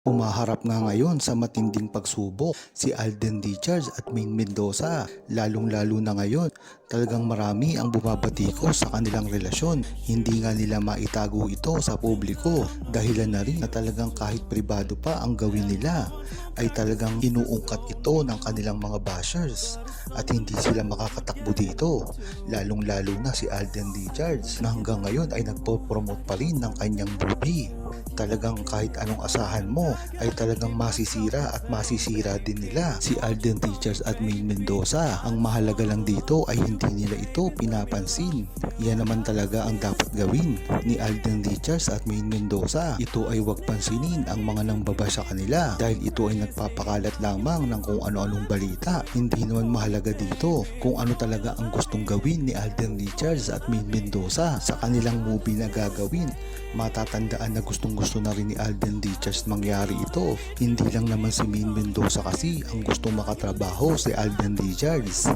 Umaharap nga ngayon sa matinding pagsubok si Alden Richards at Maine Mendoza. Lalong-lalo na ngayon, talagang marami ang bumabatiko sa kanilang relasyon. Hindi nga nila maitago ito sa publiko. Dahilan na rin na talagang kahit pribado pa ang gawin nila, ay talagang inuungkat ito ng kanilang mga bashers. At hindi sila makakatakbo dito. Lalong-lalo na si Alden Richards na hanggang ngayon ay nagpo-promote pa rin ng kanyang movie. Talagang kahit anong asahan mo ay talagang masisira at masisira din nila si Alden Richards at Maine Mendoza. Ang mahalaga lang dito ay hindi nila ito pinapansin. Yan naman talaga ang dapat gawin ni Alden Richards at Maine Mendoza. Ito ay huwag pansinin ang mga nangbaba sa kanila dahil ito ay nagpapakalat lamang ng kung ano-anong balita. Hindi naman mahalaga dito kung ano talaga ang gustong gawin ni Alden Richards at Maine Mendoza sa kanilang movie na gagawin. Matatandaan na gustong-gusto na rin ni Alden Richards mangyari ito. Hindi lang naman si Maine Mendoza kasi ang gustong makatrabaho si Alden Richards,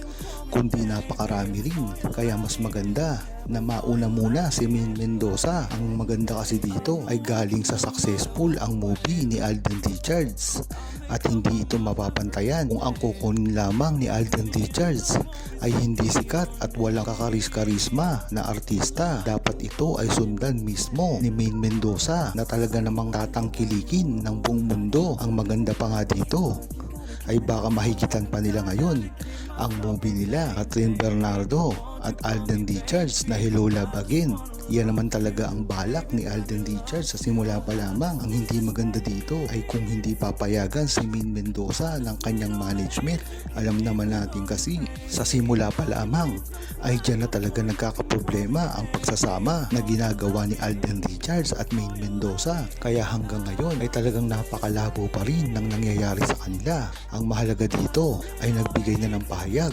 kundi napakarami rin. Kaya mas maganda na mauna muna si Maine Mendoza. Ang maganda kasi dito ay galing sa successful ang movie ni Alden Richards at hindi ito mapapantayan kung ang kukunin lamang ni Alden Richards ay hindi sikat at walang kakaris-karisma na artista. Dapat ito ay sundan mismo ni Maine Mendoza na talaga namang tatangkilikin ng buong mundo. Ang maganda pa nga dito ay baka mahigitan pa nila ngayon ang movie nila Kathryn Bernardo at Alden Richards na Hello Love Again. Yan naman talaga ang balak ni Alden Richards sa simula pa lamang. Ang hindi maganda dito ay kung hindi papayagan si Maine Mendoza ng kanyang management. Alam naman natin kasi sa simula pa lamang ay dyan na talaga nagkakaproblema ang pagsasama na ginagawa ni Alden Richards at Maine Mendoza. Kaya hanggang ngayon ay talagang napakalabo pa rin ng nangyayari sa kanila. Ang mahalaga dito ay nagbigay na ng pahayag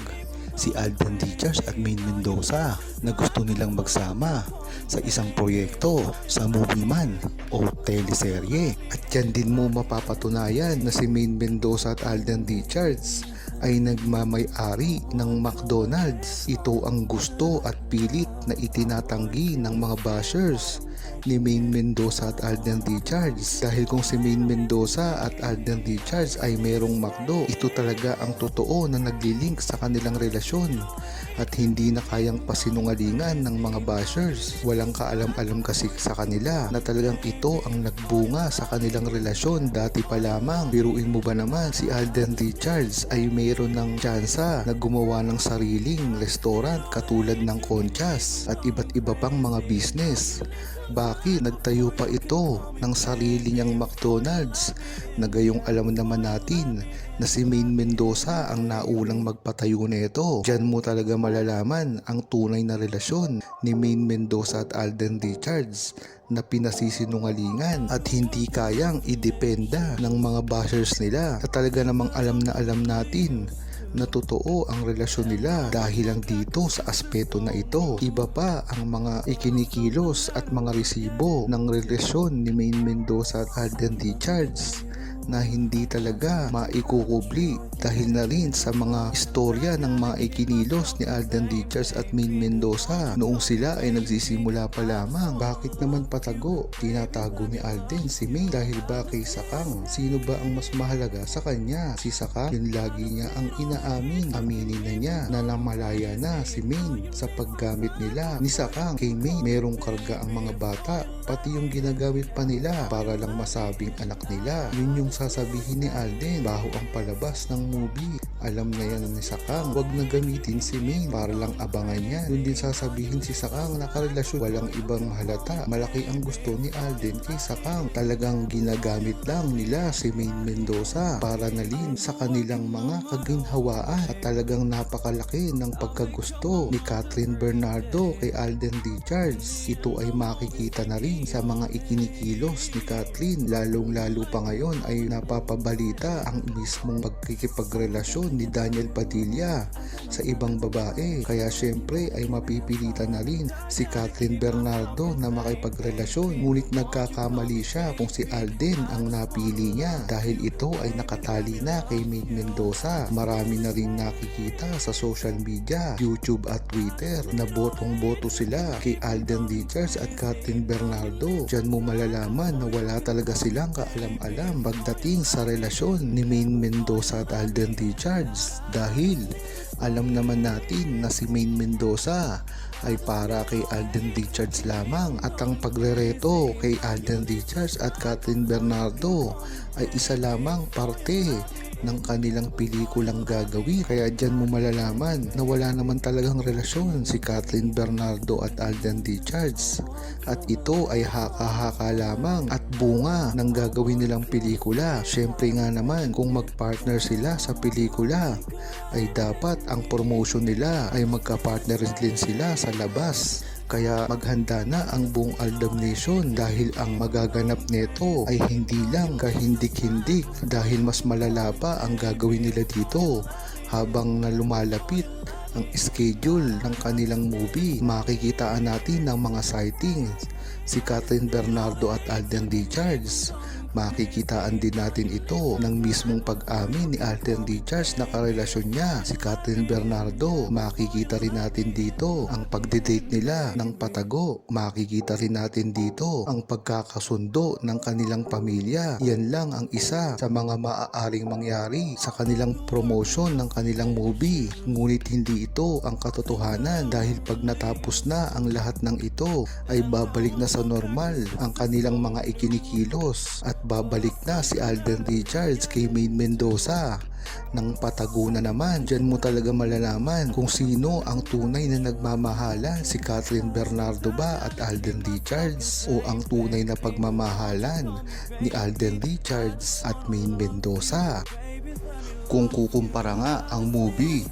si Alden Richards at Maine Mendoza na gusto nilang magsama sa isang proyekto sa movie man o teleserye. At yan din mo mapapatunayan na si Maine Mendoza at Alden Richards ay nagmamay-ari ng McDonald's. Ito ang gusto at pilit na itinatanggi ng mga bashers ni Maine Mendoza at Alden Richards. Dahil kung si Maine Mendoza at Alden Richards ay merong McDo, ito talaga ang totoo na naglilink sa kanilang relasyon at hindi na kayang pasinungalingan ng mga bashers. Walang kaalam-alam kasi sa kanila na talagang ito ang nagbunga sa kanilang relasyon dati pa lamang. Biruin mo ba naman si Alden Richards ay mayroon ng tsansa na gumawa ng sariling restaurant katulad ng Conchas at iba't iba pang mga business. Bakit nagtayo pa ito ng sarili niyang McDonald's na gayong alam naman natin na si Maine Mendoza ang naunang magpatayo nito? Diyan mo talaga malalaman ang tunay na relasyon ni Maine Mendoza at Alden Richards na pinasisinungalingan at hindi kayang idependa ng mga bashers nila na talaga namang alam na alam natin na totoo ang relasyon nila. Dahil lang dito sa aspeto na ito, iba pa ang mga ikinikilos at mga resibo ng relasyon ni Maine Mendoza at Alden Richards na hindi talaga maikukubli dahil na rin sa mga istorya ng mga ikinilos ni Alden Richards at Maine Mendoza noong sila ay nagsisimula pa lamang. Bakit naman patago? Tinatago ni Alden si Maine dahil ba kay Sakang? Sino ba ang mas mahalaga sa kanya? Si Sakang? Yun lagi niya ang inaamin. Aminin na niya na namalaya na si Maine sa paggamit nila ni Sakang kay Maine. Merong karga ang mga bata, pati yung ginagamit pa nila para lang masabing anak nila. Yun yung sasabihin ni Alden baho ang palabas ng movie. Alam na yan ni Sakang, wag na gamitin si Maine para lang abangan niya. Yun din sasabihin si Sakang na karelasyon. Walang ibang halata. Malaki ang gusto ni Alden kay Sakang. Talagang ginagamit lang nila si Maine Mendoza para nalin sa kanilang mga kaginhawaan at talagang napakalaki ng pagkagusto ni Kathryn Bernardo kay Alden Richards. Ito ay makikita na rin sa mga ikinikilos ni Kathryn. Lalong-lalo pa ngayon ay napapabalita ang mismong pagkikipagrelasyon ni Daniel Padilla sa ibang babae. Kaya syempre ay mapipilitan na rin si Kathryn Bernardo na makipagrelasyon. Ngunit nagkakamali siya kung si Alden ang napili niya dahil ito ay nakatali na kay Maine Mendoza. Marami na rin nakikita sa social media, YouTube at Twitter na botong-boto sila kay Alden Richards at Kathryn Bernardo Bernardo. Diyan mo malalaman na wala talaga silang kaalam-alam pagdating sa relasyon ni Maine Mendoza at Alden Richards, dahil alam naman natin na si Maine Mendoza ay para kay Alden Richards lamang, at ang pagrereto kay Alden Richards at Kathryn Bernardo ay isa lamang parte ng kanilang pelikulang gagawin. Kaya dyan mo malalaman na wala naman talagang relasyon si Kathryn Bernardo at Alden Richards, at ito ay haka-haka lamang at bunga ng gagawin nilang pelikula. Syempre nga naman, kung magpartner sila sa pelikula ay dapat ang promotion nila ay magka-partner din sila sa labas. Kaya maghanda na ang buong Aldab Nation, dahil ang magaganap nito ay hindi lang kahindik-hindik, dahil mas malala pa ang gagawin nila dito habang na lumalapit ang schedule ng kanilang movie. Makikitaan natin ng mga sightings si Kathryn Bernardo at Alden Richards. Makikitaan din natin ito ng mismong pag-amin ni Alden Richards na karelasyon niya si Kathryn Bernardo. Makikita rin natin dito ang pagdidate nila ng patago. Makikita rin natin dito ang pagkakasundo ng kanilang pamilya. Yan lang ang isa sa mga maaaring mangyari sa kanilang promotion ng kanilang movie. Ngunit hindi ito ang katotohanan, dahil pag natapos na ang lahat ng ito ay babalik na sa normal ang kanilang mga ikinikilos, at babalik na si Alden Richards kay Maine Mendoza ng patago na naman. Diyan mo talaga malalaman kung sino ang tunay na nagmamahalan, si Kathryn Bernardo ba at Alden Richards, o ang tunay na pagmamahalan ni Alden Richards at Maine Mendoza. Kung kukumpara nga ang movie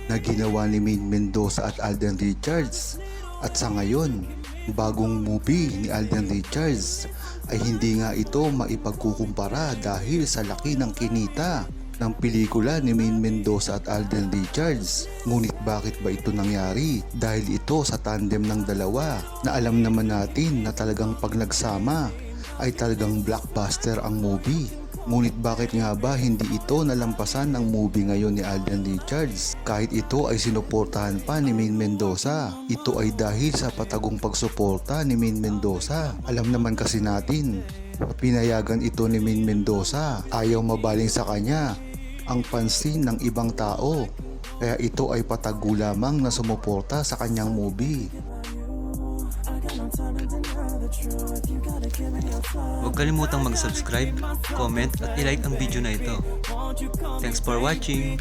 na ginawa ni Maine Mendoza at Alden Richards at sa ngayon bagong movie ni Alden Richards, ay hindi nga ito maipagkukumpara dahil sa laki ng kinita ng pelikula ni Maine Mendoza at Alden Richards. Ngunit bakit ba ito nangyari? Dahil ito sa tandem ng dalawa na alam naman natin na talagang pag nagsama ay talagang blockbuster ang movie. Ngunit bakit nga ba hindi ito nalampasan ng movie ngayon ni Alden Richards, kahit ito ay sinuportahan pa ni Maine Mendoza? Ito ay dahil sa patagong pagsuporta ni Maine Mendoza. Alam naman kasi natin, pinayagan ito ni Maine Mendoza. Ayaw mabaling sa kanya ang pansin ng ibang tao, kaya ito ay patago lamang na sumuporta sa kanyang movie. Huwag kalimutang mag-subscribe, comment at i-like ang video na ito. Thanks for watching!